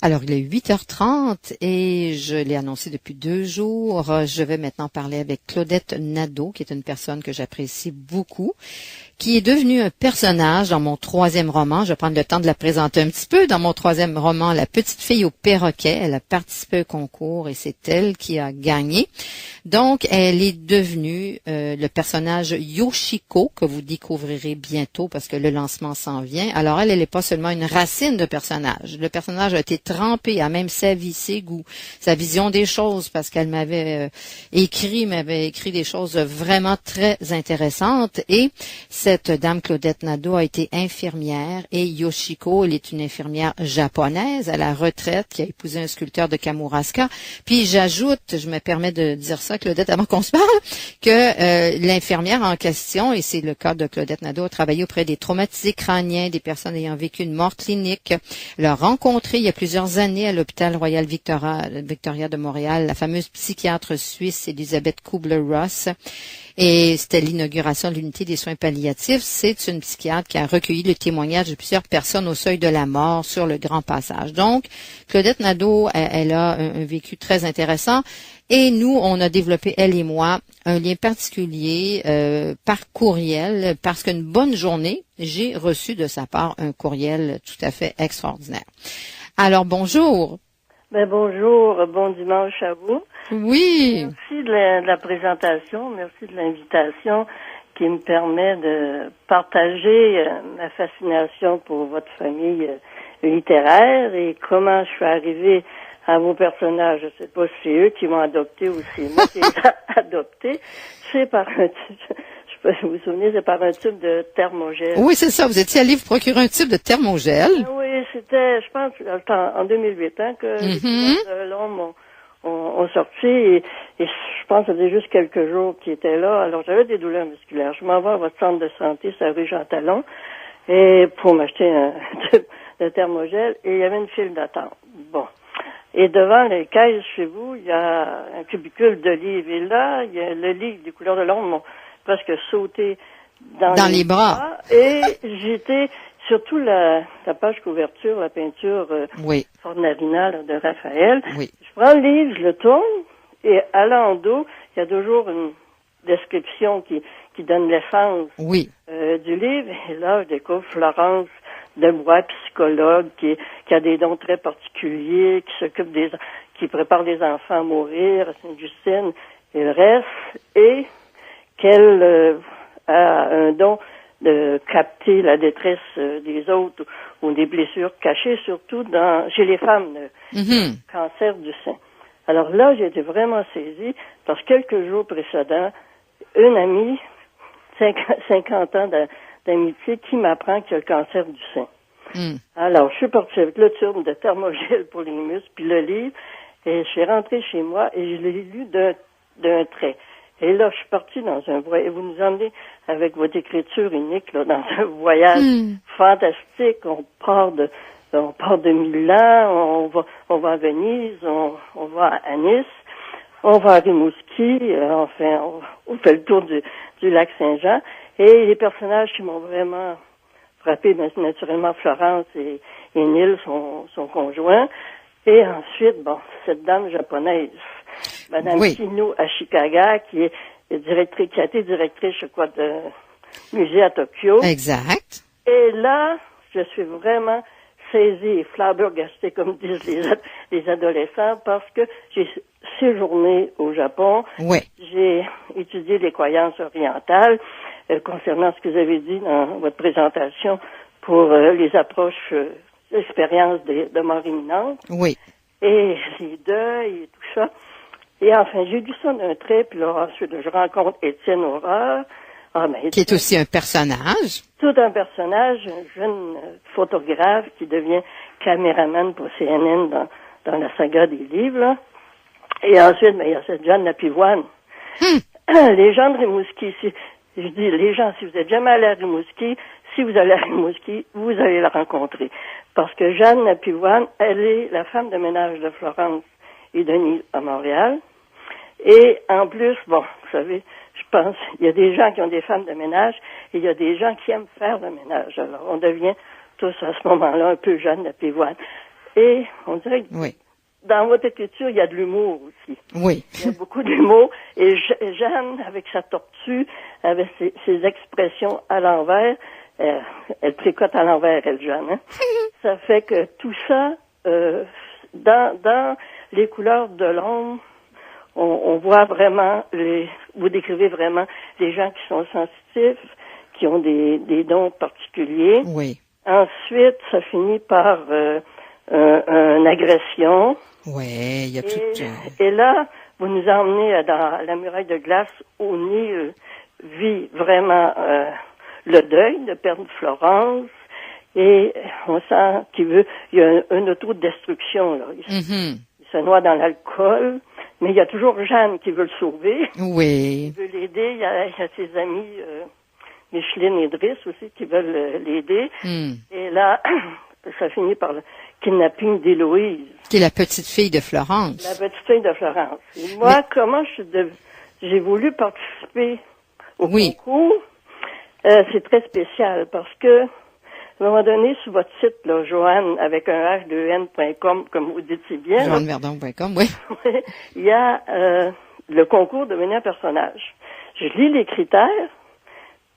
Alors, il est 8h30 et je l'ai annoncé depuis 2 jours. Je vais maintenant parler avec Claudette Nadeau, qui est une personne que j'apprécie beaucoup, qui est devenue un personnage dans mon 3e roman. Je vais prendre le temps de la présenter un petit peu. Dans mon 3e roman, La petite fille au perroquet, elle a participé au concours et c'est elle qui a gagné. Donc, elle est devenue le personnage Yoshiko, que vous découvrirez bientôt parce que le lancement s'en vient. Alors, elle n'est pas seulement une racine de personnage. Le personnage a été trempé à même sa vie, ses goûts, sa vision des choses, parce qu'elle m'avait écrit des choses vraiment très intéressantes. Et cette dame Claudette Nadeau a été infirmière et Yoshiko, elle est une infirmière japonaise à la retraite qui a épousé un sculpteur de Kamouraska. Puis j'ajoute, je me permets de dire ça, Claudette, avant qu'on se parle, que l'infirmière en question, et c'est le cas de Claudette Nadeau, a travaillé auprès des traumatisés crâniens, des personnes ayant vécu une mort clinique, l'a rencontré il y a plusieurs années à l'hôpital Royal Victoria de Montréal, la fameuse psychiatre suisse Elisabeth Kubler-Ross. Et c'était l'inauguration de l'unité des soins palliatifs. C'est une psychiatre qui a recueilli le témoignage de plusieurs personnes au seuil de la mort sur le grand passage. Donc, Claudette Nadeau, elle a un vécu très intéressant. Et nous, on a développé, elle et moi, un lien particulier par courriel, parce qu'une bonne journée, j'ai reçu de sa part un courriel tout à fait extraordinaire. Alors, bonjour. Bonjour, bon dimanche à vous. Oui. Merci de la présentation, merci de l'invitation qui me permet de partager ma fascination pour votre famille littéraire et comment je suis arrivée à vos personnages. Je sais pas si c'est eux qui m'ont adopté ou si moi qui les ai adoptés. C'est par un je sais pas si vous vous souvenez, c'est par un tube de thermogel. Oui, c'est ça. Vous étiez allé vous procurer un tube de thermogel. Oui, c'était, je pense, en 2008, que les couleurs de l'ombre ont sorti et je pense que c'était juste quelques jours qu'ils étaient là. Alors, j'avais des douleurs musculaires. Je m'en vais à votre centre de santé, c'est à rue Jean Talon, et pour m'acheter un tube de thermogel, et il y avait une file d'attente. Bon. Et devant les caisses chez vous, il y a un cubicule de livres. Et là, il y a le livre des couleurs de l'ombre m'ont presque sauté dans les bras. Et j'étais, surtout la page couverture, la peinture Fornarina de Raphaël. Oui. Je prends le livre, je le tourne, et allant en dos, il y a toujours une description qui donne l'essence du livre. Et là, je découvre Florence Debois, psychologue, qui a des dons très particuliers, qui prépare des enfants à mourir, à Sainte-Justine et le reste, et qu'elle a un don de capter la détresse des autres ou des blessures cachées, surtout chez les femmes, le cancer du sein. Alors là, j'ai été vraiment saisie, parce que quelques jours précédents, une amie, 50 ans d'amitié, qui m'apprend qu'il y a le cancer du sein. Alors, je suis partie avec le tube de thermogel pour les muscles, puis le livre, et je suis rentrée chez moi, et je l'ai lu d'un trait. Et là, je suis partie dans un voyage, et vous nous emmenez avec votre écriture unique, là, dans un voyage fantastique. On part de Milan, on va à Venise, on va à Nice, on va à Rimouski, enfin, on fait le tour du lac Saint-Jean. Et les personnages qui m'ont vraiment frappé, naturellement, Florence et Neil, son conjoint. Et ensuite, cette dame japonaise, Madame Kino Ashikaga, qui a été directrice, je crois, de musée à Tokyo. Exact. Et là, je suis vraiment saisie et flabbergastée, comme disent les adolescents, parce que j'ai séjourné au Japon. Oui. J'ai étudié les croyances orientales concernant ce que vous avez dit dans votre présentation pour les approches, l'expérience de mort imminente. Oui. Et les deuils et tout ça. Et enfin, j'ai lu ça d'un trait, puis là, ensuite, je rencontre Étienne Aurore. Qui est aussi un personnage. Tout un personnage, un jeune photographe qui devient caméraman pour CNN dans la saga des livres, là. Et ensuite, il y a cette Jeanne Lapivoine. Les gens de Rimouski, je dis, les gens, si vous êtes jamais allé à Rimouski, si vous allez à Rimouski, vous allez la rencontrer. Parce que Jeanne Lapivoine, elle est la femme de ménage de Florence et Denise à Montréal. Et en plus, vous savez, je pense, il y a des gens qui ont des femmes de ménage et il y a des gens qui aiment faire le ménage. Alors, on devient tous à ce moment-là un peu Jeanne Lapivoine. Et on dirait que dans votre écriture, il y a de l'humour aussi. Oui. Il y a beaucoup d'humour. Et Jeanne, avec sa tortue, avec ses expressions à l'envers, elle tricote à l'envers, elle, Jeanne. Hein? Ça fait que tout ça, dans les couleurs de l'ombre, on voit vraiment, vous décrivez vraiment les gens qui sont sensitifs, qui ont des dons particuliers. Oui. Ensuite, ça finit par une agression. Oui, il y a tout. Et là, vous nous emmenez dans la muraille de glace où Neil vit vraiment le deuil de perdre Florence. Et on sent il y a une autodestruction, là. Il se noie dans l'alcool, mais il y a toujours Jeanne qui veut le sauver. Oui. Qui veut l'aider. Il y a ses amis, Micheline et Driss aussi, qui veulent l'aider. Et là, ça finit par le kidnapping d'Héloïse. Qui est la petite fille de Florence. La petite fille de Florence. Et moi, comment j'ai voulu participer au concours, c'est très spécial parce que, à un moment donné, sur votre site, là, Joanne, avec un h2n.com, comme vous dites si bien. JoanneVerdon.com, oui. Il y a le concours de devenir un personnage. Je lis les critères,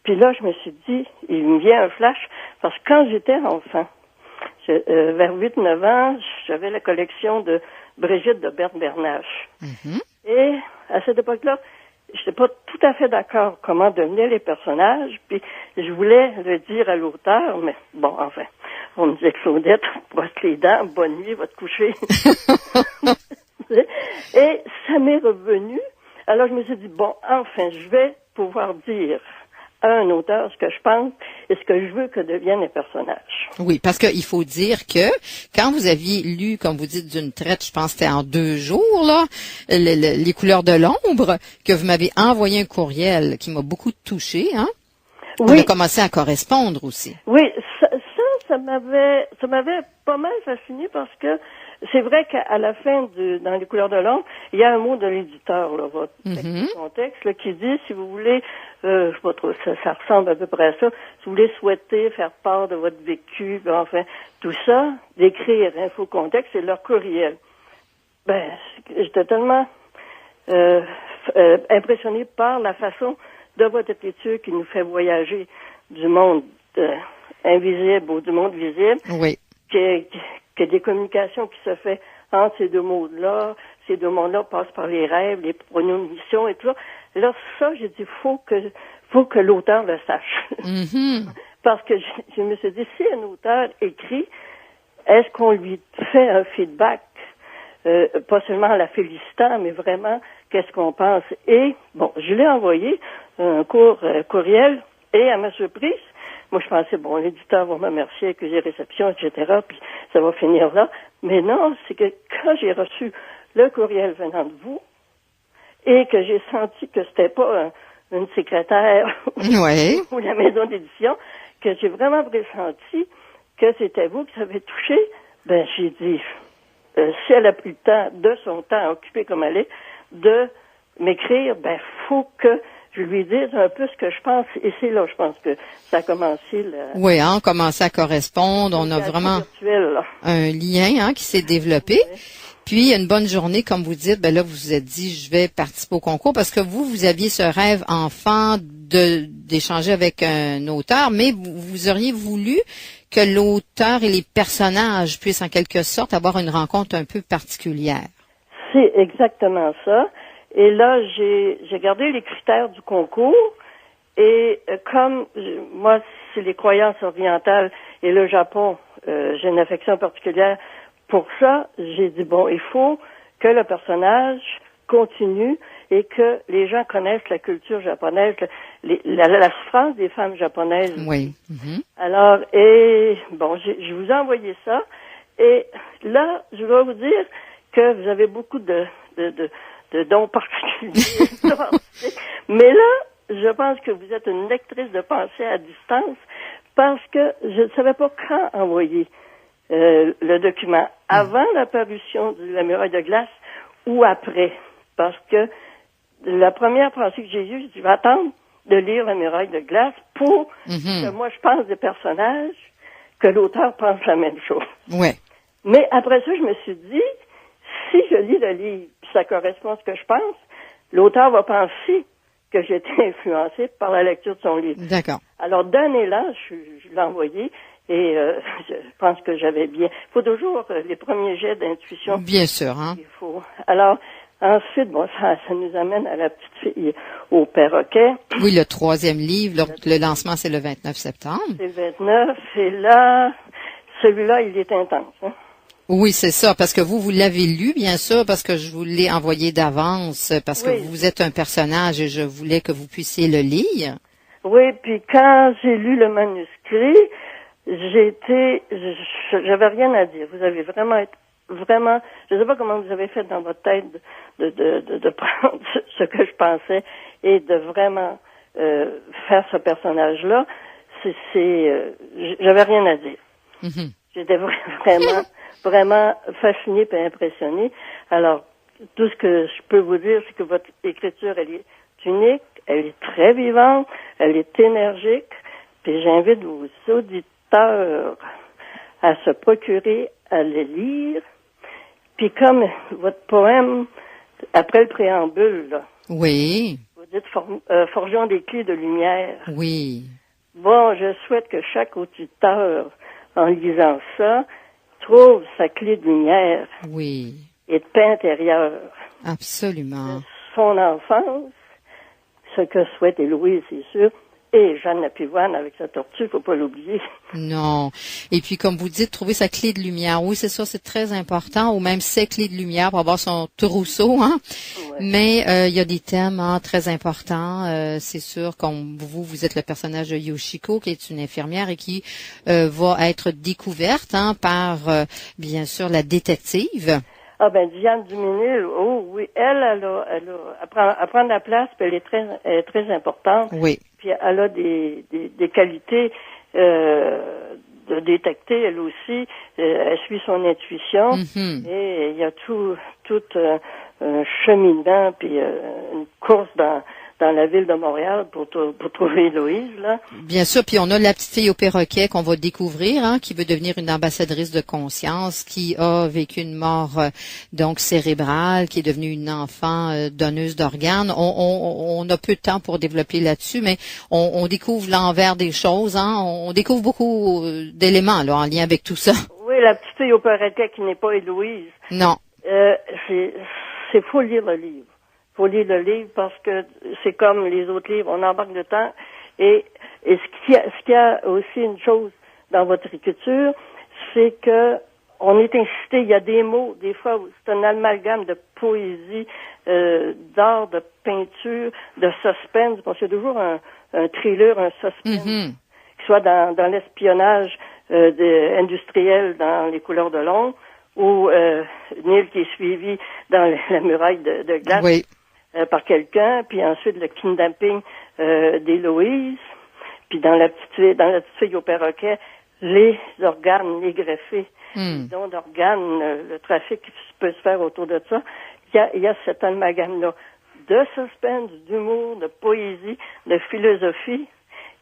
puis là, je me suis dit, il me vient un flash, parce que quand j'étais enfant, vers 8-9 ans, j'avais la collection de Brigitte de Berthe Bernache. Et à cette époque-là, j'étais pas tout à fait d'accord comment devenaient les personnages, puis je voulais le dire à l'auteur, mais bon, enfin, on me disait Claudette, brosse les dents, bonne nuit, va te coucher. Et ça m'est revenu. Alors je me suis dit, bon, enfin, je vais pouvoir dire à un auteur ce que je pense et ce que je veux que deviennent les personnages. Oui, parce qu'il faut dire que quand vous aviez lu, comme vous dites, d'une traite, je pense que c'était en 2 jours, là, les couleurs de l'ombre, que vous m'avez envoyé un courriel qui m'a beaucoup touchée, hein? Oui. On a commencé à correspondre aussi. Oui, ça m'avait pas mal fasciné parce que c'est vrai qu'à la fin dans les couleurs de l'ombre, il y a un mot de l'éditeur, là, votre contexte, là, qui dit, si vous voulez, je sais pas trop, ça ressemble à peu près à ça, si vous voulez souhaiter faire part de votre vécu, enfin, tout ça, d'écrire info contexte, c'est leur courriel. Ben, j'étais tellement impressionné par la façon de votre écriture qui nous fait voyager du monde invisible au du monde visible. Oui. Que des communications qui se fait entre ces deux mondes-là. Ces deux mondes-là passent par les rêves, les prémonitions et tout ça. Là, ça, j'ai dit, faut que l'auteur le sache. Parce que je me suis dit, si un auteur écrit, est-ce qu'on lui fait un feedback, pas seulement en la félicitant, mais vraiment, qu'est-ce qu'on pense? Et, bon, je l'ai envoyé un courriel, et à ma surprise, moi, je pensais, bon, l'éditeur va me remercier, accuser réception, etc., puis ça va finir là. Mais non, c'est que quand j'ai reçu le courriel venant de vous, et que j'ai senti que c'était pas une secrétaire ou la maison d'édition, que j'ai vraiment pressenti que c'était vous qui avez touché, ben, j'ai dit, si elle a pris le temps, de son temps occupé comme elle est, de m'écrire, ben, faut que je lui dise un peu ce que je pense. Et c'est là, je pense que ça a commencé. Oui, on a commencé à correspondre. On a vraiment un lien qui s'est développé. Oui. Puis, une bonne journée, comme vous dites, ben là, vous vous êtes dit, je vais participer au concours parce que vous aviez ce rêve enfant d'échanger avec un auteur, mais vous auriez voulu que l'auteur et les personnages puissent en quelque sorte avoir une rencontre un peu particulière. C'est exactement ça. Et là, j'ai gardé les critères du concours et comme moi, c'est les croyances orientales et le Japon, j'ai une affection particulière pour ça, j'ai dit, bon, il faut que le personnage continue et que les gens connaissent la culture japonaise, la souffrance des femmes japonaises. Oui. Alors, et bon, je vous ai envoyé ça et là, je dois vous dire que vous avez beaucoup de dons particuliers. Mais là, je pense que vous êtes une lectrice de pensée à distance parce que je ne savais pas quand envoyer le document. Avant la parution de la muraille de glace ou après. Parce que la première pensée que j'ai eue, je vais attendre de lire la muraille de glace pour que moi je pense des personnages, que l'auteur pense la même chose. Ouais. Mais après ça, je me suis dit, si je lis le livre, puis ça correspond à ce que je pense, l'auteur va penser que j'ai été influencée par la lecture de son livre. D'accord. Alors, donnez-la, je l'ai envoyé, et je pense que j'avais bien. Il faut toujours les premiers jets d'intuition. Bien sûr, hein. Il faut. Alors, ensuite, bon, ça nous amène à la petite fille au perroquet. Oui, le 3e livre, le lancement, c'est le 29 septembre. C'est 29, et là, celui-là, il est intense, hein. Oui, c'est ça, parce que vous l'avez lu, bien sûr, parce que je vous l'ai envoyé d'avance, parce que vous êtes un personnage et je voulais que vous puissiez le lire. Oui, puis quand j'ai lu le manuscrit, j'avais rien à dire. Vous avez vraiment, je ne sais pas comment vous avez fait dans votre tête de prendre ce que je pensais et de vraiment faire ce personnage-là. J'avais rien à dire. Mm-hmm. J'étais vraiment fascinée et impressionnée. Alors, tout ce que je peux vous dire, c'est que votre écriture, elle est unique, elle est très vivante, elle est énergique, puis j'invite vos auditeurs à se procurer, à le lire. Puis comme votre poème, après le préambule, là, oui. Vous dites forgeons des clés de lumière. Oui. Bon, je souhaite que chaque auditeur, en lisant ça, trouve sa clé de lumière. Oui. Et de paix intérieure. Absolument. De son enfance, ce que souhaite Héloïse, c'est sûr, et Jeanne Lapivoine avec sa tortue, faut pas l'oublier. Non. Et puis, comme vous dites, trouver sa clé de lumière. Oui, c'est ça, c'est très important, ou même ses clés de lumière pour avoir son trousseau, hein. Ouais. Mais il y a des thèmes très importants. C'est sûr, comme vous êtes le personnage de Yoshiko, qui est une infirmière et qui va être découverte par, bien sûr, la détective. Ah ben Diane Duménil, oh oui, elle prend la place, puis elle est très importante. Oui. Puis elle a des qualités de détecter, elle aussi. Elle suit son intuition. Mm-hmm. Et il y a tout un cheminement, puis une course dans la ville de Montréal pour trouver Héloïse, là. Bien sûr, puis on a la petite fille au perroquet qu'on va découvrir, qui veut devenir une ambassadrice de conscience, qui a vécu une mort donc cérébrale, qui est devenue une enfant donneuse d'organes. On a peu de temps pour développer là-dessus, mais on découvre l'envers des choses, on découvre beaucoup d'éléments là en lien avec tout ça. Oui, la petite fille au perroquet qui n'est pas Héloïse. Non. C'est faut lire le livre. Faut lire le livre parce que c'est comme les autres livres, on embarque de temps. Et ce qu'il y a aussi une chose dans votre écriture, c'est que on est incité, il y a des mots, des fois c'est un amalgame de poésie, d'art, de peinture, de suspense, parce qu'il y a toujours un thriller, un suspense, qui soit dans l'espionnage industriel dans Les couleurs de l'ombre, ou Neil qui est suivi dans la muraille de glace. Oui. Par quelqu'un, puis ensuite le kidnapping d'Héloïse, puis dans la petite fille au perroquet, les organes, les greffés, les dons d'organes, le trafic qui peut se faire autour de ça. Il y a cet amalgame-là de suspense, d'humour, de poésie, de philosophie.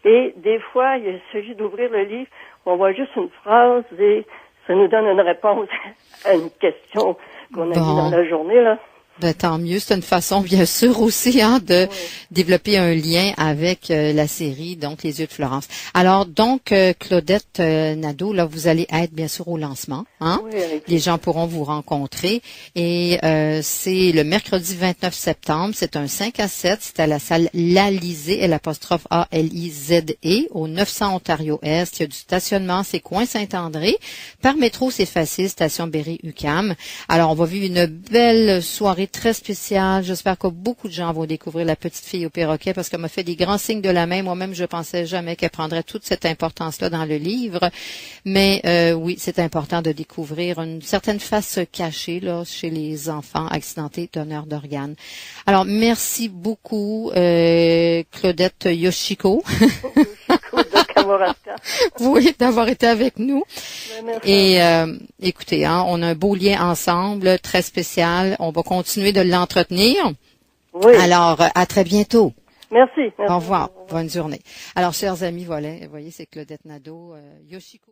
Et des fois, il s'agit d'ouvrir le livre, on voit juste une phrase et ça nous donne une réponse à une question qu'on a vue dans la journée, là. Ben, tant mieux. C'est une façon, bien sûr, aussi de développer un lien avec la série, donc Les Yeux de Florence. Alors, donc, Claudette Nadeau, là, vous allez être, bien sûr, au lancement. Oui, les gens pourront vous rencontrer. Et c'est le mercredi 29 septembre. C'est un 5 à 7. C'est à la salle l'Alizé, L''ALIZE, au 900 Ontario Est. Il y a du stationnement. C'est coin Saint-André. Par métro, c'est facile. Station Berry-UQAM. Alors, on va vivre une belle soirée très spécial. J'espère que beaucoup de gens vont découvrir la petite fille au perroquet parce qu'elle m'a fait des grands signes de la main. Moi-même, je pensais jamais qu'elle prendrait toute cette importance-là dans le livre. Mais oui, c'est important de découvrir une certaine face cachée là chez les enfants accidentés donneurs d'organes. Alors, merci beaucoup, Claudette Yoshiko. Oui, d'avoir été avec nous. Et écoutez, on a un beau lien ensemble, très spécial. On va continuer de l'entretenir. Oui. Alors, à très bientôt. Merci. Au revoir. Bonne journée. Alors, chers amis, voilà, vous voyez, c'est Claudette Nadeau, Yoshiko.